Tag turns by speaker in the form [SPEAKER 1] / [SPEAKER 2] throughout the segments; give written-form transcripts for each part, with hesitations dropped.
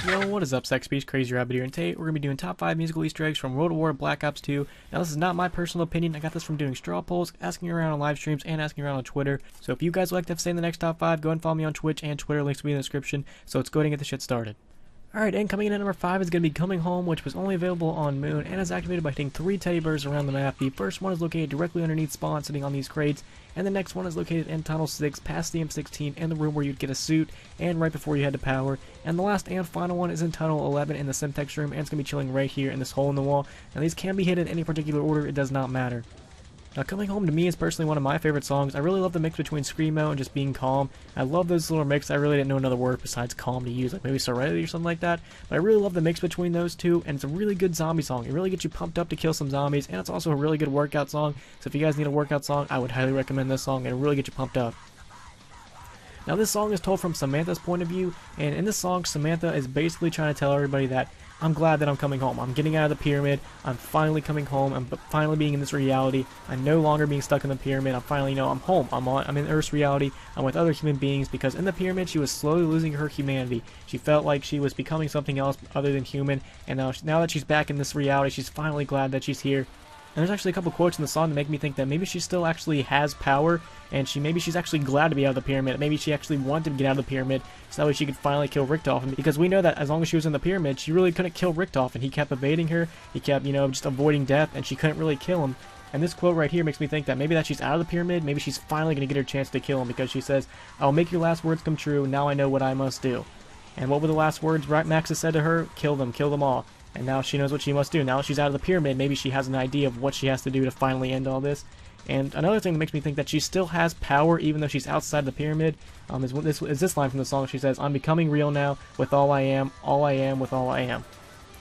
[SPEAKER 1] Yo, what is up, Sex Beast? Crazy Rabbit here, and today we're going to be doing top 5 musical Easter eggs from World War Black Ops 2. Now, this is not my personal opinion. I got this from doing straw polls, asking around on live streams, and asking around on Twitter. So if you guys would like to say in the next top 5, go and follow me on Twitch and Twitter. Links will be in the description. So let's go ahead and get the shit started. Alright, and coming in at number 5 is going to be Coming Home, which was only available on Moon and is activated by hitting 3 teddy bears around the map. The first one is located directly underneath spawn, sitting on these crates, and the next one is located in Tunnel 6, past the M16, and the room where you'd get a suit, and right before you head to power. And the last and final one is in Tunnel 11 in the Simtex room, and it's going to be chilling right here in this hole in the wall. Now these can be hit in any particular order, it does not matter. Now, Coming Home to me is personally one of my favorite songs. I really love the mix between Screamo and just being calm. I love those little mix. I really didn't know another word besides calm to use, like maybe serenity or something like that. But I really love the mix between those two, and it's a really good zombie song. It really gets you pumped up to kill some zombies, and it's also a really good workout song. So if you guys need a workout song, I would highly recommend this song, and it really gets you pumped up. Now, this song is told from Samantha's point of view, and in this song, Samantha is basically trying to tell everybody that I'm glad that I'm coming home. I'm getting out of the pyramid. I'm finally coming home. I'm finally being in this reality. I'm no longer being stuck in the pyramid. I'm finally, I'm home. I'm in Earth's reality. I'm with other human beings, because in the pyramid, she was slowly losing her humanity. She felt like she was becoming something else other than human, and now that she's back in this reality, she's finally glad that she's here. And there's actually a couple quotes in the song that make me think that maybe she still actually has power, and maybe she's actually glad to be out of the pyramid. Maybe she actually wanted to get out of the pyramid, so that way she could finally kill Richtofen. Because we know that as long as she was in the pyramid, she really couldn't kill Richtofen. He kept evading her, he kept, just avoiding death, and she couldn't really kill him. And this quote right here makes me think that maybe that she's out of the pyramid, maybe she's finally going to get her chance to kill him, because she says, "I'll make your last words come true, now I know what I must do." And what were the last words Max has said to her? Kill them all. And now she knows what she must do. Now that she's out of the pyramid, maybe she has an idea of what she has to do to finally end all this. And another thing that makes me think that she still has power even though she's outside the pyramid is this line from the song. She says, "I'm becoming real now with all I am with all I am."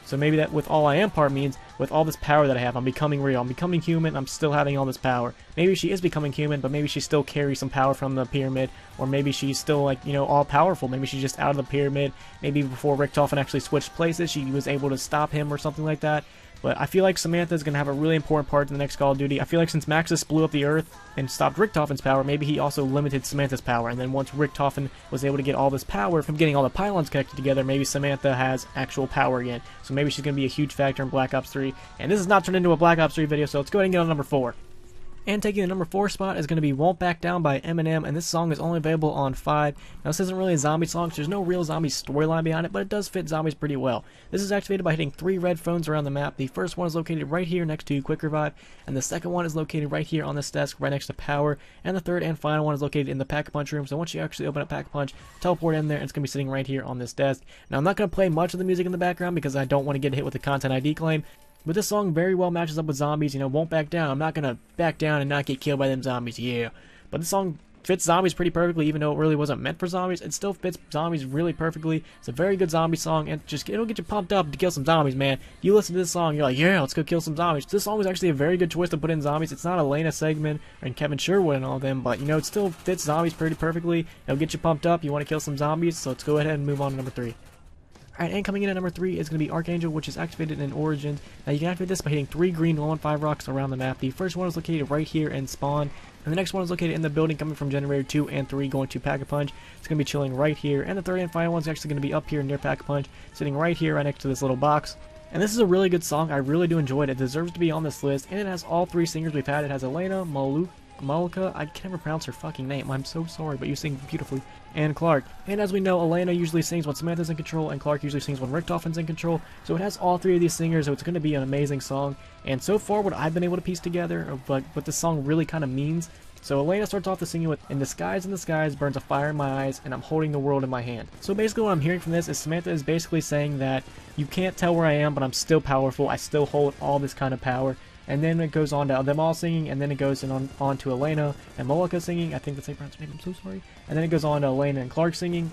[SPEAKER 1] So maybe that with all I am part means with all this power that I have, I'm becoming real. I'm becoming human. I'm still having all this power. Maybe she is becoming human, but maybe she still carries some power from the pyramid. Or maybe she's still all powerful. Maybe she's just out of the pyramid. Maybe before Richtofen actually switched places, she was able to stop him or something like that. But I feel like Samantha is going to have a really important part in the next Call of Duty. I feel like since Maxis blew up the Earth and stopped Richtofen's power, maybe he also limited Samantha's power. And then once Richtofen was able to get all this power from getting all the pylons connected together, maybe Samantha has actual power again. So maybe she's going to be a huge factor in Black Ops 3. And this is not turned into a Black Ops 3 video, so let's go ahead and get on number 4. And taking the number 4 spot is going to be Won't Back Down by Eminem, and this song is only available on 5. Now, this isn't really a zombie song, so there's no real zombie storyline behind it, but it does fit zombies pretty well. This is activated by hitting 3 red phones around the map. The first one is located right here next to Quick Revive, and the second one is located right here on this desk, right next to Power, and the third and final one is located in the Pack-a-Punch room. So once you actually open up Pack-a-Punch, teleport in there, and it's going to be sitting right here on this desk. Now, I'm not going to play much of the music in the background because I don't want to get hit with the Content ID claim. But this song very well matches up with zombies, won't back down. I'm not going to back down and not get killed by them zombies, yeah. But this song fits zombies pretty perfectly, even though it really wasn't meant for zombies. It still fits zombies really perfectly. It's a very good zombie song, and it'll get you pumped up to kill some zombies, man. If you listen to this song, you're like, yeah, let's go kill some zombies. This song was actually a very good choice to put in zombies. It's not Elena Segman and Kevin Sherwood and all of them, but, it still fits zombies pretty perfectly. It'll get you pumped up. You want to kill some zombies, so let's go ahead and move on to number 3. Alright, and coming in at number 3 is going to be Archangel, which is activated in Origins. Now, you can activate this by hitting 3 green 115 rocks around the map. The first one is located right here in Spawn, and the next one is located in the building coming from Generator 2 and 3 going to Pack-a-Punch. It's going to be chilling right here, and the third and final one is actually going to be up here near Pack-a-Punch, sitting right here right next to this little box. And this is a really good song. I really do enjoy it. It deserves to be on this list, and it has all 3 singers we've had. It has Elena, Malika, I can never pronounce her fucking name, I'm so sorry, but you sing beautifully, and Clark. And as we know, Elena usually sings when Samantha's in control, and Clark usually sings when Richtofen's in control, so it has all 3 of these singers, so it's going to be an amazing song. And so far, what I've been able to piece together of what this song really kind of means. So Elena starts off the singing with, in the skies burns a fire in my eyes, and I'm holding the world in my hand. So basically what I'm hearing from this is Samantha is basically saying that you can't tell where I am, but I'm still powerful, I still hold all this kind of power. And then it goes on to them all singing, and then it goes on to Elena and Malika singing. I think that's how you pronounce her name, I'm so sorry. And then it goes on to Elena and Clark singing.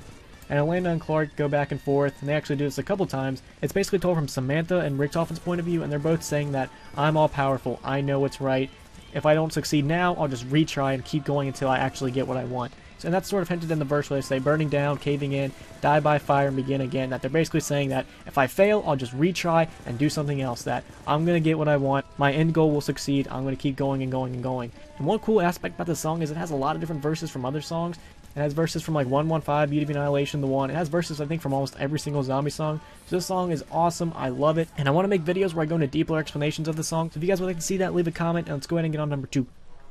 [SPEAKER 1] And Elena and Clark go back and forth, and they actually do this a couple times. It's basically told from Samantha and Richtofen's point of view, and they're both saying that I'm all powerful, I know what's right. If I don't succeed now, I'll just retry and keep going until I actually get what I want. And that's sort of hinted in the verse where they say burning down, caving in, die by fire, and begin again. That they're basically saying that if I fail, I'll just retry and do something else. That I'm going to get what I want. My end goal will succeed. I'm going to keep going and going and going. And one cool aspect about this song is it has a lot of different verses from other songs. It has verses from like 115, Beauty of Annihilation, The Wont. It has verses, I think, from almost every single zombie song. So this song is awesome. I love it. And I want to make videos where I go into deeper explanations of the song. So if you guys would like to see that, leave a comment, and let's go ahead and get on number 2.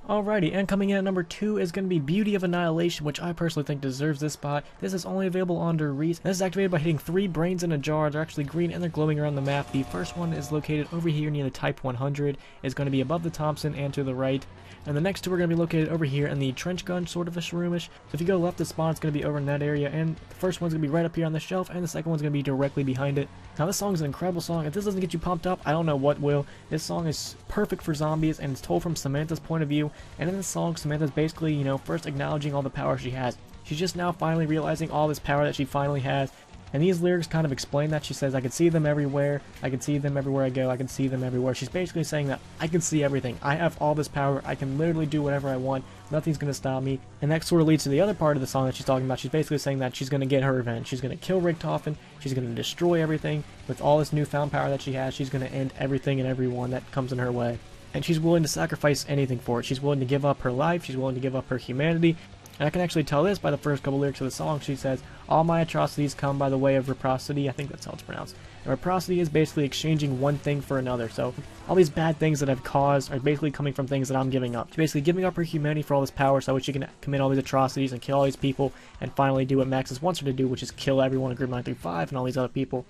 [SPEAKER 1] Alrighty, and coming in at number 2 is going to be Beauty of Annihilation, which I personally think deserves this spot. This is only available on Reese. This is activated by hitting 3 brains in a jar. They're actually green and they're glowing around the map. The first one is located over here near the Type 100. It's going to be above the Thompson and to the right. And the next two are going to be located over here in the trench gun, sort of a shroomish. So if you go left to spawn, it's going to be over in that area. And the first one's going to be right up here on the shelf, and the second one's going to be directly behind it. Now this song is an incredible song. If this doesn't get you pumped up, I don't know what will. This song is perfect for zombies, and it's told from Samantha's point of view. And in this song, Samantha's basically, first acknowledging all the power she has. She's just now finally realizing all this power that she finally has. And these lyrics kind of explain that. She says, I can see them everywhere, I can see them everywhere I go, I can see them everywhere. She's basically saying that I can see everything. I have all this power, I can literally do whatever I want, nothing's going to stop me. And that sort of leads to the other part of the song that she's talking about. She's basically saying that she's going to get her revenge. She's going to kill Richtofen, she's going to destroy everything. With all this newfound power that she has, she's going to end everything and everyone that comes in her way. And she's willing to sacrifice anything for it. She's willing to give up her life, she's willing to give up her humanity. And I can actually tell this by the first couple lyrics of the song. She says, all my atrocities come by the way of reciprocity. I think that's how it's pronounced. And reciprocity is basically exchanging one thing for another. So all these bad things that I've caused are basically coming from things that I'm giving up. She's basically giving up her humanity for all this power so she can commit all these atrocities and kill all these people and finally do what Maxis wants her to do, which is kill everyone in Group 935 and all these other people.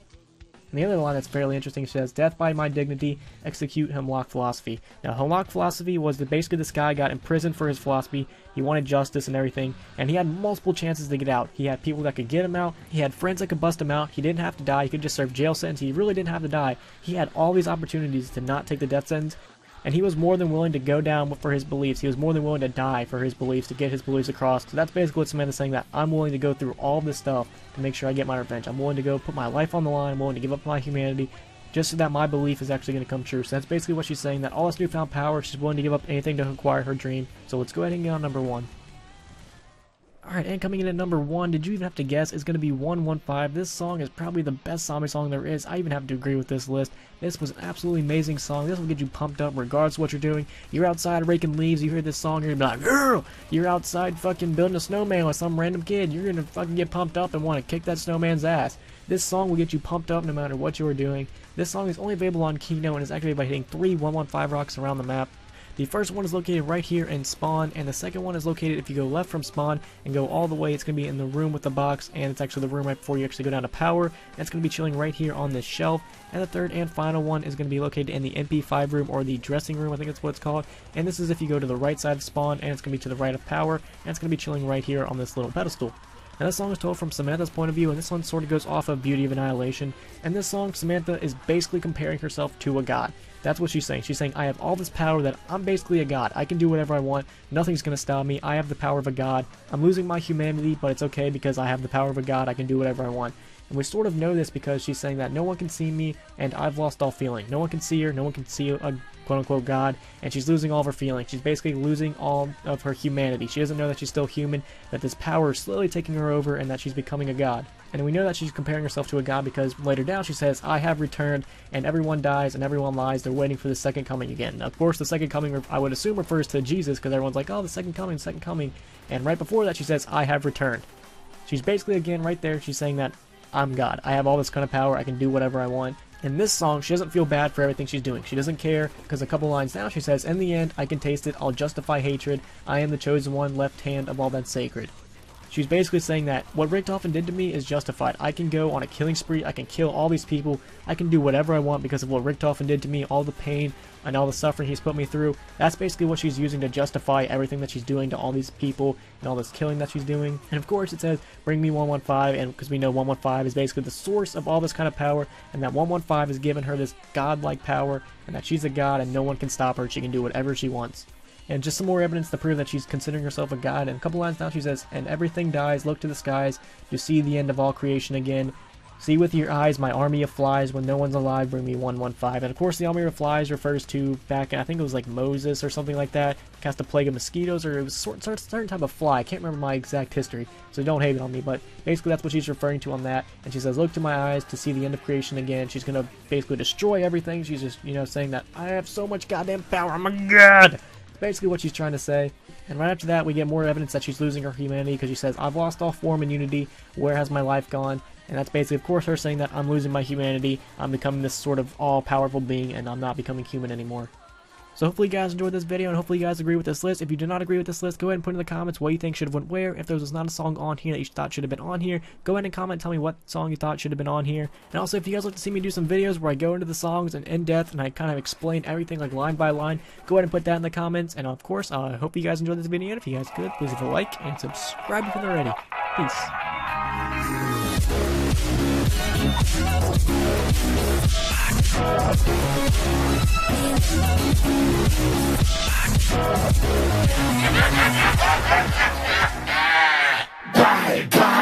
[SPEAKER 1] And the other line that's fairly interesting, she says, death by my dignity, execute Hemlock philosophy. Now, Hemlock philosophy was that basically this guy got imprisoned for his philosophy. He wanted justice and everything, and he had multiple chances to get out. He had people that could get him out. He had friends that could bust him out. He didn't have to die. He could just serve jail sentence. He really didn't have to die. He had all these opportunities to not take the death sentence, and he was more than willing to go down for his beliefs. He was more than willing to die for his beliefs, to get his beliefs across. So that's basically what Samantha's saying, that I'm willing to go through all this stuff to make sure I get my revenge. I'm willing to go put my life on the line. I'm willing to give up my humanity just so that my belief is actually going to come true. So that's basically what she's saying, that all this newfound power, she's willing to give up anything to acquire her dream. So let's go ahead and get on number 1. Alright, and coming in at number 1, did you even have to guess, is going to be 115. This song is probably the best zombie song there is. I even have to agree with this list. This was an absolutely amazing song. This will get you pumped up regardless of what you're doing. You're outside raking leaves, you hear this song, you're going to be like, girl! You're outside fucking building a snowman with some random kid. You're going to fucking get pumped up and want to kick that snowman's ass. This song will get you pumped up no matter what you are doing. This song is only available on Kino and is activated by hitting 3 115 rocks around the map. The first one is located right here in spawn, and the second one is located if you go left from spawn and go all the way. It's going to be in the room with the box, and it's actually the room right before you actually go down to power, and it's going to be chilling right here on this shelf. And the third and final one is going to be located in the MP5 room, or the dressing room, I think that's what it's called. And this is if you go to the right side of spawn, and it's going to be to the right of power, and it's going to be chilling right here on this little pedestal. Now this song is told from Samantha's point of view, and this one sort of goes off of Beauty of Annihilation. And this song, Samantha is basically comparing herself to a god. That's what she's saying. She's saying, I have all this power that I'm basically a god. I can do whatever I want. Nothing's going to stop me. I have the power of a god. I'm losing my humanity, but it's okay because I have the power of a god. I can do whatever I want. And we sort of know this because she's saying that no one can see me, and I've lost all feeling. No one can see her. No one can see a quote-unquote god, and she's losing all of her feelings. She's basically losing all of her humanity. She doesn't know that she's still human, that this power is slowly taking her over, and that she's becoming a god. And we know that she's comparing herself to a god because later down she says, I have returned, and everyone dies and everyone lies. They're waiting for the second coming again. Now, of course, the second coming, I would assume, refers to Jesus, because everyone's like, oh, the second coming, second coming. And right before that she says, I have returned. She's basically, again, right there, she's saying that I'm God. I have all this kind of power. I can do whatever I want. In this song, she doesn't feel bad for everything she's doing. She doesn't care, because a couple lines down she says, in the end, I can taste it. I'll justify hatred. I am the chosen one, left hand of all that's sacred. She's basically saying that what Richtofen did to me is justified. I can go on a killing spree. I can kill all these people. I can do whatever I want because of what Richtofen did to me, all the pain and all the suffering he's put me through. That's basically what she's using to justify everything that she's doing to all these people and all this killing that she's doing. And of course it says, bring me 115, and because we know 115 is basically the source of all this kind of power, and that 115 has given her this godlike power, and that she's a god and no one can stop her. She can do whatever she wants. And just some more evidence to prove that she's considering herself a god. And a couple lines down she says, and everything dies, look to the skies, you see the end of all creation again. See with your eyes my army of flies, when no one's alive, bring me 115. And of course the army of flies refers to back, I think it was like Moses or something like that, cast a plague of mosquitoes, or it was a certain type of fly. I can't remember my exact history, so don't hate it on me, but basically that's what she's referring to on that. And she says, look to my eyes to see the end of creation again. She's going to basically destroy everything. She's just, saying that I have so much goddamn power, I'm a god! basically what she's trying to say. And right after that, we get more evidence that she's losing her humanity, because she says, "I've lost all form and unity. Where has my life gone?" And that's basically, of course, her saying that I'm losing my humanity. I'm becoming this sort of all-powerful being, and I'm not becoming human anymore. So hopefully you guys enjoyed this video, and hopefully you guys agree with this list. If you do not agree with this list, go ahead and put in the comments what you think should have went where. If there was not a song on here that you thought should have been on here, go ahead and comment, tell me what song you thought should have been on here. And also, if you guys like to see me do some videos where I go into the songs and in depth and I kind of explain everything like line by line, go ahead and put that in the comments. And of course, I hope you guys enjoyed this video, and if you guys could, please leave a like and subscribe if you're not already. Peace.
[SPEAKER 2] Bye, bye.